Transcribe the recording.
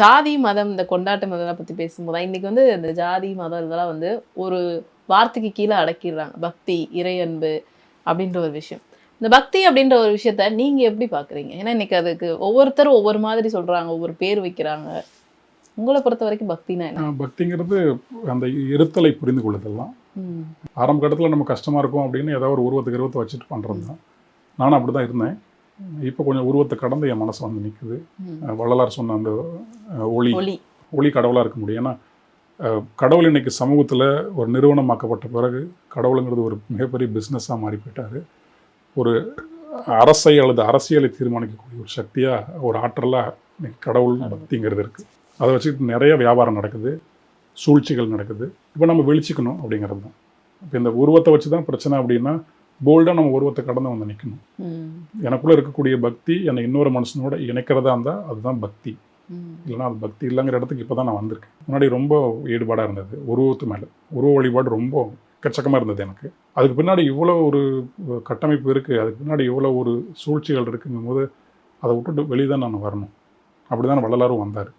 ஜாதி மதம் இந்த கொண்டாட்டம் இதெல்லாம் பத்தி பேசும்போது இன்னைக்கு வந்து இந்த ஜாதி மதம் இதெல்லாம் வந்து ஒரு வார்த்தைக்கு கீழே அடக்கிடுறாங்க. பக்தி, இறையன்பு அப்படின்ற ஒரு விஷயம். இந்த பக்தி அப்படின்ற ஒரு விஷயத்த நீங்க எப்படி பாக்குறீங்க? ஏன்னா இன்னைக்கு அதுக்கு ஒவ்வொருத்தரும் ஒவ்வொரு மாதிரி சொல்றாங்க, ஒவ்வொரு பேர் வைக்கிறாங்க. உங்களை பொறுத்த வரைக்கும் பக்தினா என்ன? பக்திங்கிறது அந்த இருத்தலை புரிந்து கொள்ளுதல் தான். ஆரம்ப கட்டத்தில் நம்ம கஷ்டமாக இருக்கும் அப்படின்னு ஏதாவது ஒரு உருவத்தை வச்சுட்டு பண்ணுறது தான். நானும் அப்படி தான் இருந்தேன். இப்போ கொஞ்சம் உருவத்தை கடந்து என் மனசு வந்து நிற்குது. வள்ளலார் சொன்ன அந்த ஒளி கடவுளாக இருக்க முடியும். ஏன்னா கடவுள் இன்னைக்கு சமூகத்தில் ஒரு நிறுவனமாக்கப்பட்ட பிறகு கடவுளுங்கிறது ஒரு மிகப்பெரிய பிஸ்னஸாக மாறி போயிட்டார். ஒரு அரசை அல்லது அரசியலை தீர்மானிக்கக்கூடிய ஒரு சக்தியாக, ஒரு ஆற்றலாக இன்னைக்கு கடவுள் பக்திங்கிறது இருக்குது. அதை வச்சுக்கிட்டு நிறைய வியாபாரம் நடக்குது, சூழ்ச்சிகள் நடக்குது. இப்போ நம்ம விழிச்சிக்கணும் அப்படிங்கிறது தான். இப்போ இந்த உருவத்தை வச்சு தான் பிரச்சனை அப்படின்னா போல்டாக நம்ம உருவத்தை கடந்து வந்து நிற்கணும். எனக்குள்ளே இருக்கக்கூடிய பக்தி என்னை இன்னொரு மனுஷனோட இணைக்கிறதா இருந்தால் அதுதான் பக்தி. இல்லைனா அது பக்தி இல்லைங்கிற இடத்துக்கு இப்போ தான் நான் வந்திருக்கேன். முன்னாடி ரொம்ப ஈடுபாடாக இருந்தது உருவத்து மேலே. உருவ வழிபாடு ரொம்ப எக்கச்சக்கமாக இருந்தது எனக்கு. அதுக்கு பின்னாடி இவ்வளோ ஒரு கட்டமைப்பு இருக்குது, அதுக்கு பின்னாடி இவ்வளோ ஒரு சூழ்ச்சிகள் இருக்குங்கும் போது அதை விட்டுட்டு வெளியே தான் நான் வரணும். அப்படி தான் வள்ளலாரும் வந்தார்.